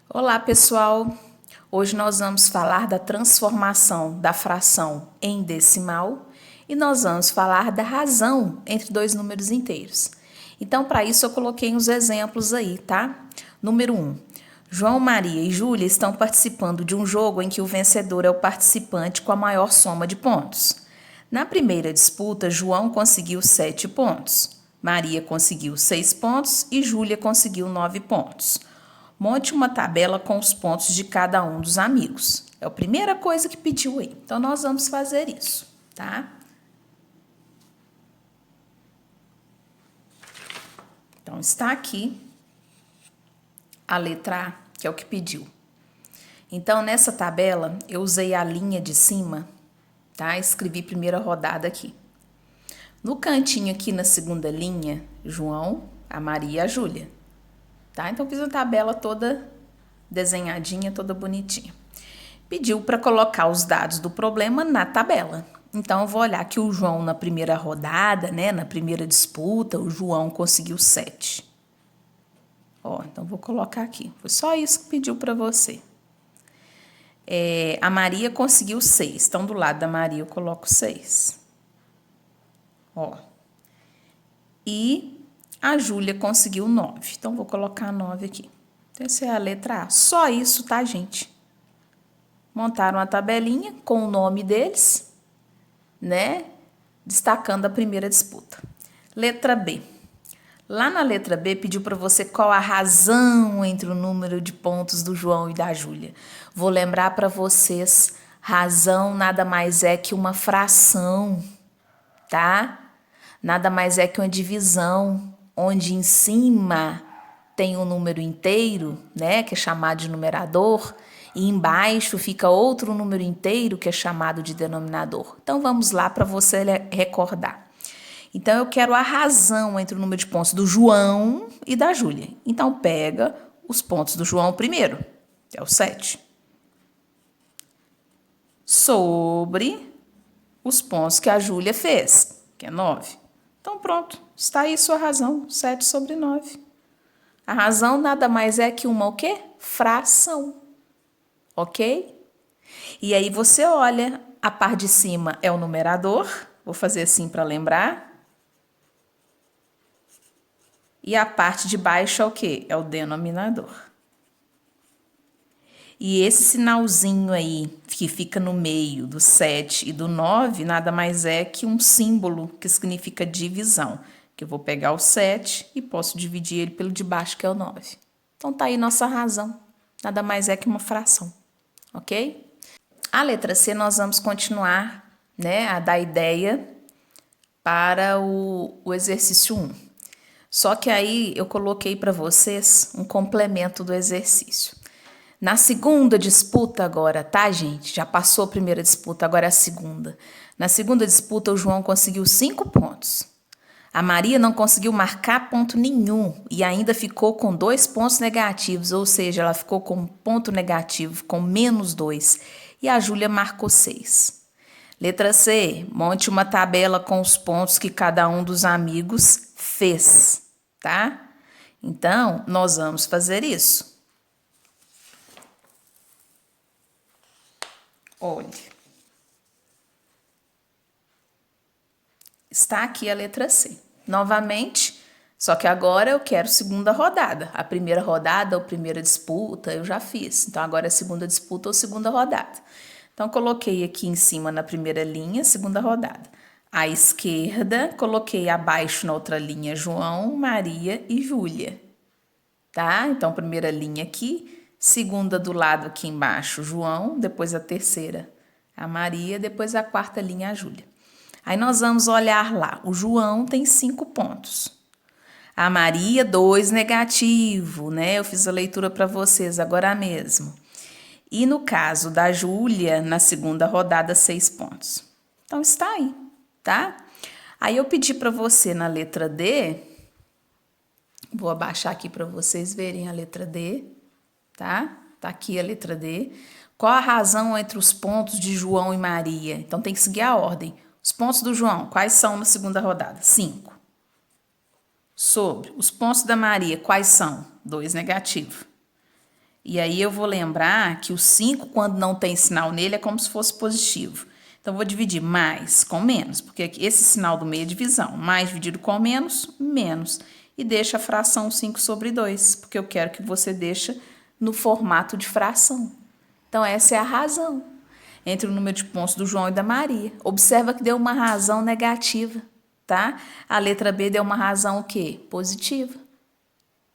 Olá, pessoal! Hoje nós vamos falar da transformação da fração em decimal e nós vamos falar da razão entre dois números inteiros. Então, para isso, eu coloquei uns exemplos aí, tá? Número 1. João, Maria e Júlia estão participando de um jogo em que o vencedor é o participante com a maior soma de pontos. Na primeira disputa, João conseguiu 7 pontos, Maria conseguiu 6 pontos e Júlia conseguiu 9 pontos. Monte uma tabela com os pontos de cada um dos amigos. É a primeira coisa que pediu aí. Então, nós vamos fazer isso, tá? Então, está aqui a letra A, que é o que pediu. Então, nessa tabela, eu usei a linha de cima, tá? Escrevi primeira rodada aqui. No cantinho aqui na segunda linha, João, a Maria e a Júlia. Tá? Então, fiz uma tabela toda desenhadinha, toda bonitinha. Pediu para colocar os dados do problema na tabela. Então, eu vou olhar que o João, na primeira rodada, né, na primeira disputa, o João conseguiu 7. Ó, então, vou colocar aqui. Foi só isso que pediu para você. A Maria conseguiu 6. Então, do lado da Maria, eu coloco 6. Ó. E a Júlia conseguiu 9. Então, vou colocar 9 aqui. Então, essa é a letra A. Só isso, tá, gente? Montaram uma tabelinha com o nome deles, né? Destacando a primeira disputa. Letra B. Lá na letra B, pediu para você qual a razão entre o número de pontos do João e da Júlia. Vou lembrar para vocês, razão nada mais é que uma fração, tá? Nada mais é que uma divisão, onde em cima tem um número inteiro, né, que é chamado de numerador, e embaixo fica outro número inteiro, que é chamado de denominador. Então, vamos lá para você recordar. Então, eu quero a razão entre o número de pontos do João e da Júlia. Então, pega os pontos do João primeiro, que é o 7, sobre os pontos que a Júlia fez, que é 9. Então, pronto, está aí sua razão, 7 sobre 9. A razão nada mais é que uma o quê? Fração, ok? E aí você olha, a parte de cima é o numerador, vou fazer assim para lembrar. E a parte de baixo é o quê? É o denominador. E esse sinalzinho aí, que fica no meio do 7 e do 9, nada mais é que um símbolo que significa divisão. Que eu vou pegar o 7 e posso dividir ele pelo de baixo, que é o 9. Então, tá aí nossa razão. Nada mais é que uma fração, ok? A letra C, nós vamos continuar, né, a dar ideia para o exercício 1. Só que aí eu coloquei para vocês um complemento do exercício. Na segunda disputa agora, tá, gente? Já passou a primeira disputa, agora é a segunda. Na segunda disputa, o João conseguiu 5 pontos. A Maria não conseguiu marcar ponto nenhum e ainda ficou com 2 pontos negativos, ou seja, ela ficou com um ponto negativo, com -2. E a Júlia marcou 6. Letra C, monte uma tabela com os pontos que cada um dos amigos fez, tá? Então, nós vamos fazer isso. Olhe. Está aqui a letra C. Novamente, só que agora eu quero segunda rodada. A primeira rodada ou primeira disputa eu já fiz. Então, agora é segunda disputa ou segunda rodada. Então, coloquei aqui em cima na primeira linha, segunda rodada. À esquerda, coloquei abaixo na outra linha João, Maria e Júlia. Tá? Então, primeira linha aqui, segunda do lado aqui embaixo, João, depois a terceira, a Maria, depois a quarta linha, a Júlia. Aí nós vamos olhar lá, o João tem 5 pontos. A Maria, 2 negativo, né? Eu fiz a leitura para vocês agora mesmo. E no caso da Júlia, na segunda rodada, 6 pontos. Então, está aí, tá? Aí eu pedi para você na letra D, vou abaixar aqui para vocês verem a letra D, tá? Tá aqui a letra D. Qual a razão entre os pontos de João e Maria? Então, tem que seguir a ordem. Os pontos do João, quais são na segunda rodada? 5. Sobre os pontos da Maria, quais são? 2 negativo. E aí eu vou lembrar que o 5, quando não tem sinal nele, é como se fosse positivo. Então, eu vou dividir mais com menos, porque esse sinal do meio é divisão. Mais dividido com menos, menos. E deixa a fração 5 sobre 2, porque eu quero que você deixe no formato de fração. Então, essa é a razão entre o número de pontos do João e da Maria. Observa que deu uma razão negativa, tá? A letra B deu uma razão o quê? Positiva.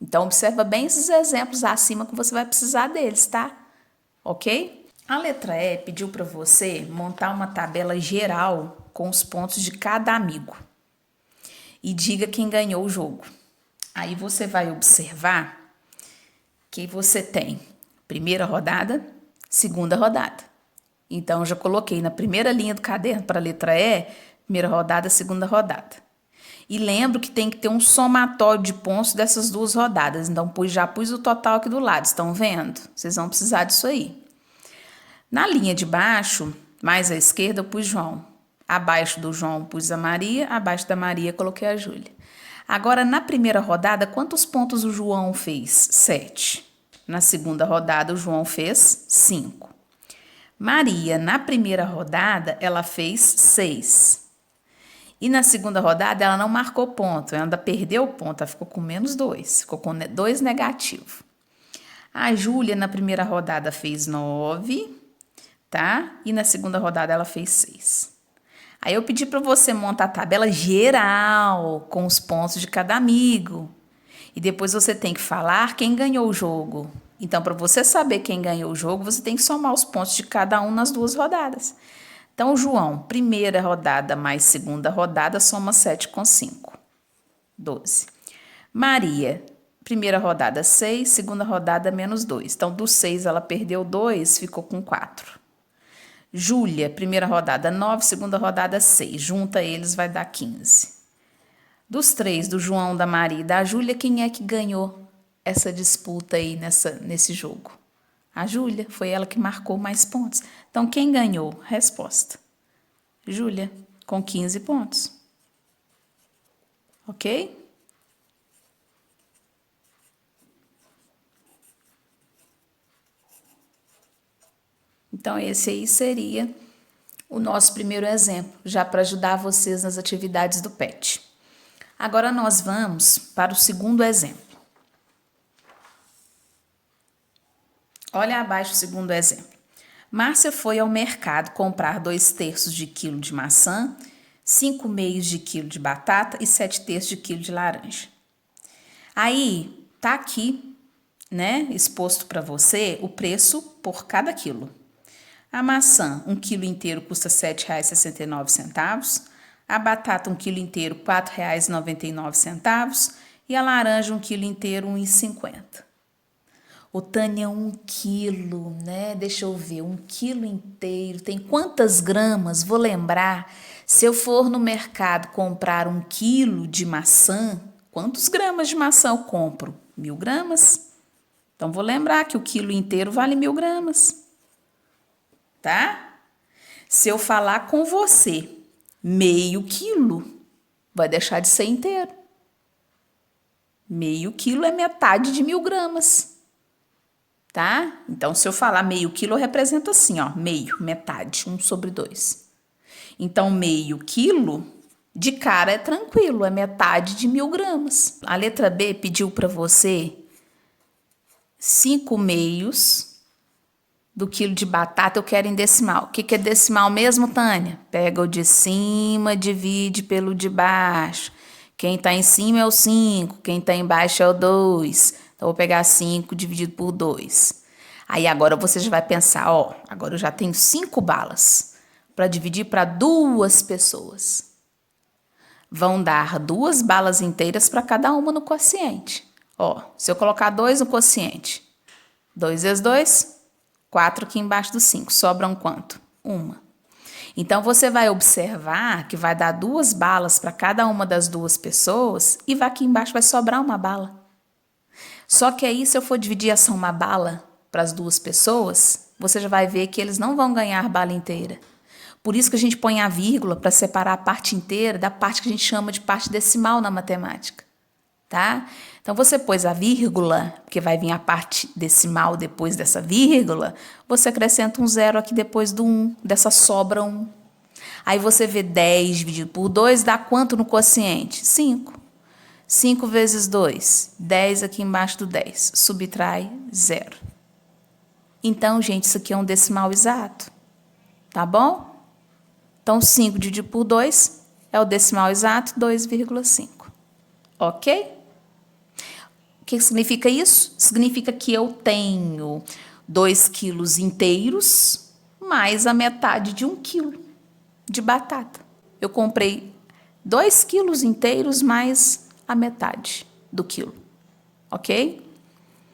Então, observa bem esses exemplos acima que você vai precisar deles, tá? Ok? A letra E pediu para você montar uma tabela geral com os pontos de cada amigo e diga quem ganhou o jogo. Aí você vai observar que você tem primeira rodada, segunda rodada. Então, eu já coloquei na primeira linha do caderno para a letra E, primeira rodada, segunda rodada. E lembro que tem que ter um somatório de pontos dessas duas rodadas. Então, já pus o total aqui do lado, estão vendo? Vocês vão precisar disso aí. Na linha de baixo, mais à esquerda, eu pus João. Abaixo do João, pus a Maria. Abaixo da Maria, coloquei a Júlia. Agora, na primeira rodada, quantos pontos o João fez? 7. Na segunda rodada, o João fez 5. Maria, na primeira rodada, ela fez 6. E na segunda rodada, ela não marcou ponto, ela ainda perdeu o ponto, ela ficou com menos 2, ficou com 2 negativo. A Júlia, na primeira rodada, fez 9, tá? E na segunda rodada, ela fez 6. Aí eu pedi para você montar a tabela geral com os pontos de cada amigo. E depois você tem que falar quem ganhou o jogo. Então, para você saber quem ganhou o jogo, você tem que somar os pontos de cada um nas duas rodadas. Então, João, primeira rodada mais segunda rodada, soma 7 com 5. 12. Maria, primeira rodada 6, segunda rodada menos 2. Então, do 6 ela perdeu 2, ficou com 4. Júlia, primeira rodada 9, segunda rodada 6. Junta eles vai dar 15. Dos 3, do João, da Maria e da Júlia, quem é que ganhou essa disputa aí nesse jogo? A Júlia, foi ela que marcou mais pontos. Então, quem ganhou? Resposta. Júlia, com 15 pontos. Ok? Então, esse aí seria o nosso primeiro exemplo, já para ajudar vocês nas atividades do PET. Agora, nós vamos para o segundo exemplo. Olha abaixo o segundo exemplo. Márcia foi ao mercado comprar 2/3 de quilo de maçã, 5/2 de quilo de batata e 7/3 de quilo de laranja. Aí, tá aqui, né, exposto para você o preço por cada quilo. A maçã, 1 quilo inteiro, custa R$ 7,69. A batata, 1 quilo inteiro, R$ 4,99. E a laranja, 1 quilo inteiro, R$ 1,50. Ô, Tânia, 1 quilo, né? Deixa eu ver, 1 quilo inteiro. Tem quantas gramas? Vou lembrar. Se eu for no mercado comprar 1 quilo de maçã, quantos gramas de maçã eu compro? 1.000 gramas. Então, vou lembrar que o quilo inteiro vale 1.000 gramas. Tá? Se eu falar com você, meio quilo, vai deixar de ser inteiro. Meio quilo é metade de 1.000 gramas. Tá? Então, se eu falar meio quilo, eu represento assim, ó, meio, metade, 1 sobre 2. Então, meio quilo, de cara é tranquilo, é metade de 1.000 gramas. A letra B pediu para você 5/2 do quilo de batata, eu quero em decimal. O que é decimal mesmo, Tânia? Pega o de cima, divide pelo de baixo. Quem está em cima é o 5, quem está embaixo é o 2. Então, eu vou pegar 5 dividido por 2. Aí, agora você já vai pensar, ó, agora eu já tenho 5 balas para dividir para 2 pessoas. Vão dar 2 balas inteiras para cada uma no quociente. Ó, se eu colocar 2 no quociente, 2 vezes 2, 4 aqui embaixo do 5. Sobram quanto? 1. Então, você vai observar que vai dar 2 balas para cada uma das 2 pessoas e aqui embaixo vai sobrar 1 bala. Só que aí, se eu for dividir essa 1 bala para as 2 pessoas, você já vai ver que eles não vão ganhar bala inteira. Por isso que a gente põe a vírgula para separar a parte inteira da parte que a gente chama de parte decimal na matemática. tá? Então, você pôs a vírgula, porque vai vir a parte decimal depois dessa vírgula, você acrescenta um 0 aqui depois do 1, dessa sobra 1. Aí você vê 10 dividido por 2, dá quanto no quociente? 5. 5 vezes 2, 10 aqui embaixo do 10, subtrai 0. Então, gente, isso aqui é um decimal exato, tá bom? Então, 5 dividido por 2 é o decimal exato, 2,5. Ok? O que significa isso? Significa que eu tenho 2 quilos inteiros mais a metade de 1 quilo de batata. Eu comprei 2 quilos inteiros mais a metade do quilo, ok?